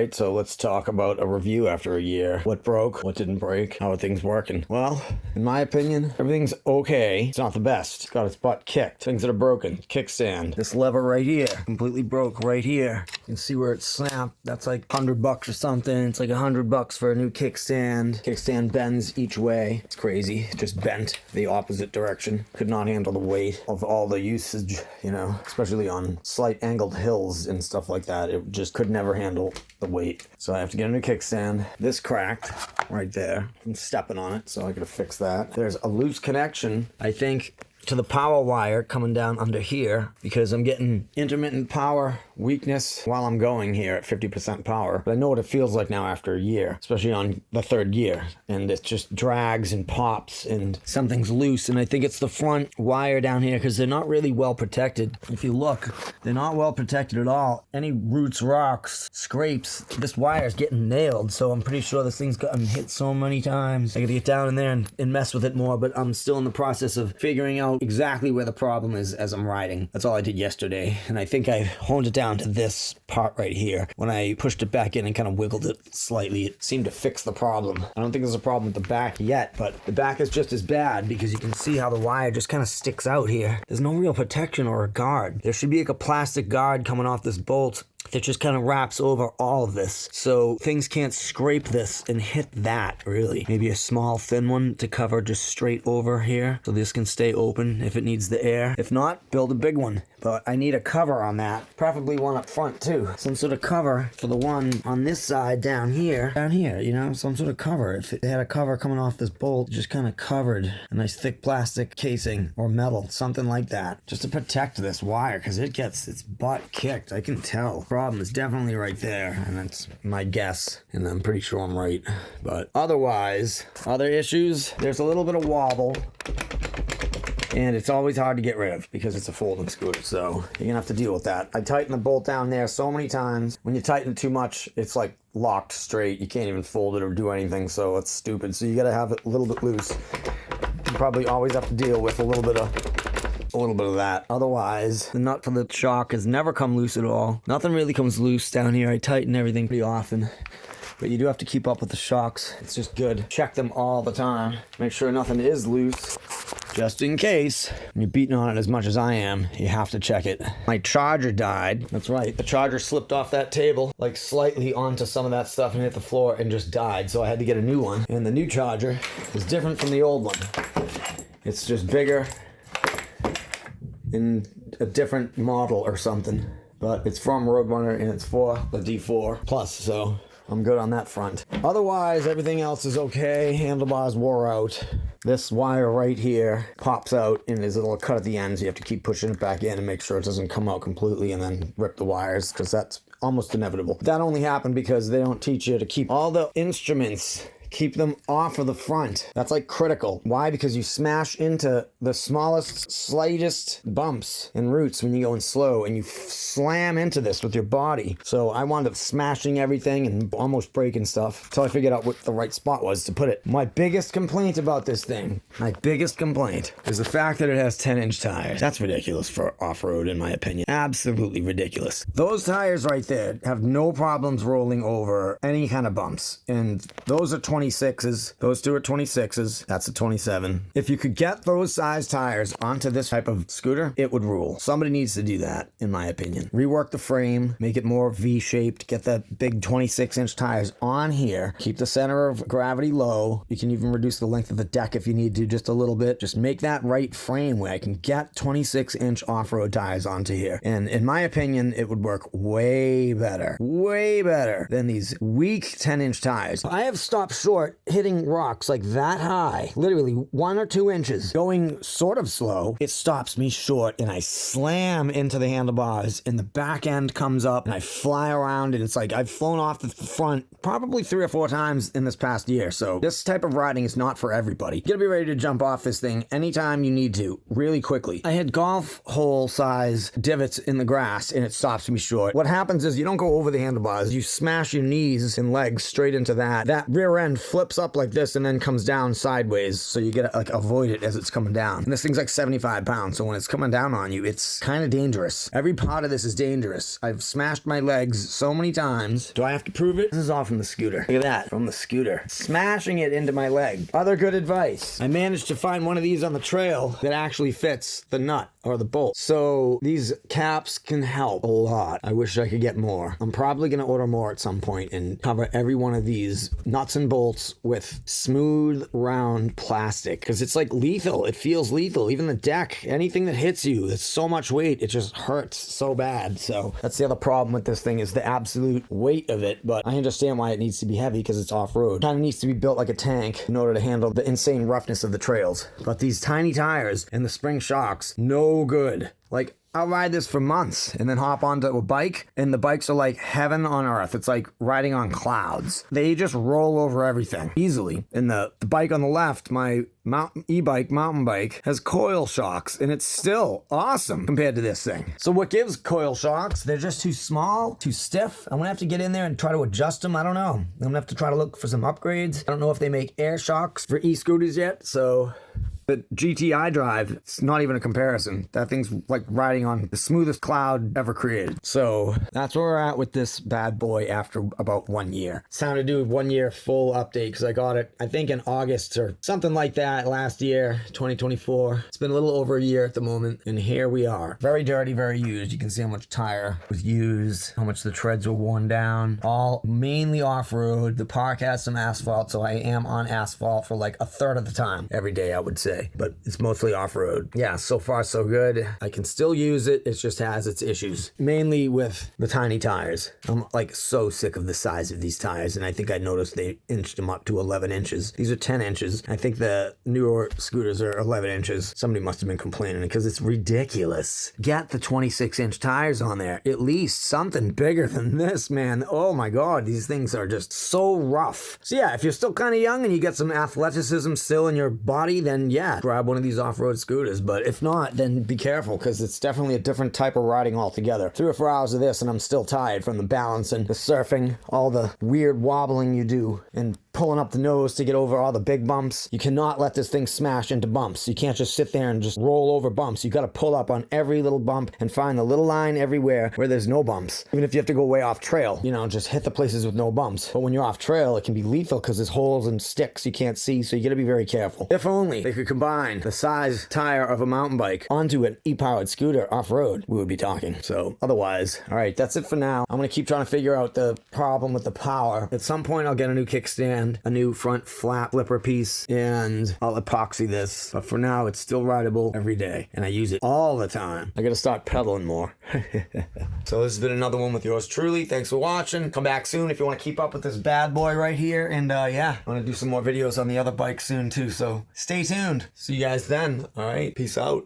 right? So let's talk about a review after a year. What broke? What didn't break? How are things working? Well, in my opinion, everything's okay. It's not the best. It's got its butt kicked. Things that are broken. Kickstand. This lever right here completely broke right here. You can see where it snapped. That's like $100 or something. It's like $100 for a new kickstand. Kickstand bends each way. It's crazy. It just bent the opposite direction. Could not handle the weight of all the usage, you know, especially on slight angled hills and stuff like that. It just could never handle the weight. So I have to get a new kickstand. This cracked right there. I'm stepping on it, so I gotta fix that. There's a loose connection, I think, to the power wire coming down under here because I'm getting intermittent power weakness while I'm going here at 50% power. But I know what it feels like now after a year, especially on the third year. And it just drags and pops and something's loose. And I think it's the front wire down here because they're not really well protected. If you look, they're not well protected at all. Any roots, rocks, scrapes, this wire is getting nailed. So I'm pretty sure this thing's gotten hit so many times. I gotta get down in there and mess with it more, but I'm still in the process of figuring out exactly where the problem is as I'm riding. That's all I did yesterday. And I think I honed it down to this part right here. When I pushed it back in and kind of wiggled it slightly, it seemed to fix the problem. I don't think there's a problem with the back yet, but the back is just as bad because you can see how the wire just kind of sticks out here. There's no real protection or a guard. There should be like a plastic guard coming off this bolt that just kind of wraps over all of this. So things can't scrape this and hit that, really. Maybe a small thin one to cover just straight over here so this can stay open if it needs the air. If not, build a big one. But I need a cover on that. Preferably one up front too. Some sort of cover for the one on this side down here, you know, some sort of cover. If it had a cover coming off this bolt, just kind of covered a nice thick plastic casing or metal, something like that, just to protect this wire because it gets its butt kicked. I can tell. Problem is definitely right there, and that's my guess, and I'm pretty sure I'm right. But otherwise, other issues, there's a little bit of wobble, and it's always hard to get rid of because it's a folding scooter, so you're gonna have to deal with that. I tightened the bolt down there so many times. When you tighten it too much, it's like locked straight. You can't even fold it or do anything, so it's stupid. So you gotta have it a little bit loose. You probably always have to deal with a little bit of that. Otherwise, the nut for the shock has never come loose at all. Nothing really comes loose down here. I tighten everything pretty often, but you do have to keep up with the shocks. It's just good. Check them all the time. Make sure nothing is loose. Just in case. When you're beating on it as much as I am, you have to check it. My charger died. That's right. The charger slipped off that table, like slightly onto some of that stuff and hit the floor and just died. So I had to get a new one. And the new charger is different from the old one. It's just bigger in a different model or something, but it's from Roadrunner and it's for the D4 Plus, so I'm good on that front. Otherwise, everything else is okay. Handlebars wore out. This wire right here pops out and there's a little cut at the end, so you have to keep pushing it back in and make sure it doesn't come out completely and then rip the wires, because that's almost inevitable. That only happened because they don't teach you to keep all the instruments, keep them off of the front. That's like critical. Why? Because you smash into the smallest, slightest bumps and roots when you're going slow, and you slam into this with your body. So I wound up smashing everything and almost breaking stuff until I figured out what the right spot was to put it. My biggest complaint about this thing, is the fact that it has 10-inch tires. That's ridiculous for off-road, in my opinion. Absolutely ridiculous. Those tires right there have no problems rolling over any kind of bumps, and those are 26s. Those two are 26s. That's a 27. If you could get those size tires onto this type of scooter, it would rule. Somebody needs to do that, in my opinion. Rework the frame, make it more V-shaped, get that big 26-inch tires on here, keep the center of gravity low. You can even reduce the length of the deck if you need to just a little bit. Just make that right frame where I can get 26-inch off-road tires onto here. And in my opinion, it would work way better than these weak 10-inch tires. I have stopped short hitting rocks like that high, literally 1 or 2 inches, going sort of slow. It stops me short and I slam into the handlebars and the back end comes up and I fly around, and it's like I've flown off the front probably 3 or 4 times in this past year. So this type of riding is not for everybody. You gotta be ready to jump off this thing anytime you need to, really quickly. I had golf hole size divots in the grass and it stops me short. What happens is you don't go over the handlebars, you smash your knees and legs straight into that. That rear end flips up like this and then comes down sideways, so you get like avoid it as it's coming down. And this thing's like 75 pounds, so when it's coming down on you, it's kind of dangerous. Every part of this is dangerous. I've smashed my legs so many times. Do I have to prove it? This is all from the scooter. Look at that, from the scooter. Smashing it into my leg. Other good advice. I managed to find one of these on the trail that actually fits the nut or the bolt. So these caps can help a lot. I wish I could get more. I'm probably gonna order more at some point and cover every one of these nuts and bolts with smooth round plastic, because it's like lethal. It feels lethal. Even the deck, anything that hits you, it's so much weight, it just hurts so bad. So that's the other problem with this thing, is the absolute weight of it. But I understand why it needs to be heavy, because it's off-road. Kind of needs to be built like a tank in order to handle the insane roughness of the trails. But these tiny tires and the spring shocks, no good. Like, I'll ride this for months and then hop onto a bike, and the bikes are like heaven on earth. It's like riding on clouds. They just roll over everything easily. And the bike on the left, my mountain bike, has coil shocks, and it's still awesome compared to this thing. So what gives coil shocks? They're just too small, too stiff. I'm gonna have to get in there and try to adjust them. I don't know. I'm gonna have to try to look for some upgrades. I don't know if they make air shocks for e-scooters yet, so... The GTI drive, it's not even a comparison. That thing's like riding on the smoothest cloud ever created. So that's where we're at with this bad boy after about 1 year. It's time to do a 1 year full update, because I got it, I think, in August or something like that last year, 2024. It's been a little over a year at the moment, and here we are. Very dirty, very used. You can see how much tire was used, how much the treads were worn down. All mainly off-road. The park has some asphalt, so I am on asphalt for like a third of the time every day, I would say. But it's mostly off-road. Yeah, so far so good. I can still use it. It just has its issues, mainly with the tiny tires. I'm like so sick of the size of these tires, and I think I noticed they inched them up to 11 inches. These are 10 inches. I think the newer scooters are 11 inches. Somebody must have been complaining, because it's ridiculous. Get the 26-inch tires on there. At least something bigger than this, man. Oh my God, these things are just so rough. So yeah, if you're still kind of young and you get some athleticism still in your body, then yeah, grab one of these off-road scooters. But if not, then be careful, because it's definitely a different type of riding altogether. 3 or 4 hours of this and I'm still tired from the balance and the surfing, all the weird wobbling you do, and pulling up the nose to get over all the big bumps. You cannot let this thing smash into bumps. You can't just sit there and just roll over bumps. You got to pull up on every little bump and find the little line everywhere where there's no bumps. Even if you have to go way off trail, you know, just hit the places with no bumps. But when you're off trail, it can be lethal, because there's holes and sticks you can't see, so you got to be very careful. If only they could combine the size tire of a mountain bike onto an e-powered scooter off-road, we would be talking. So otherwise, all right, that's it for now. I'm going to keep trying to figure out the problem with the power. At some point, I'll get a new kickstand, a new front flap flipper piece, and I'll epoxy this. But for now, it's still rideable every day, and I use it all the time. I gotta start pedaling more. So this has been another one with yours truly. Thanks for watching. Come back soon if you want to keep up with this bad boy right here. And yeah, I'm gonna do some more videos on the other bike soon too, so stay tuned. See you guys then. All right, peace out.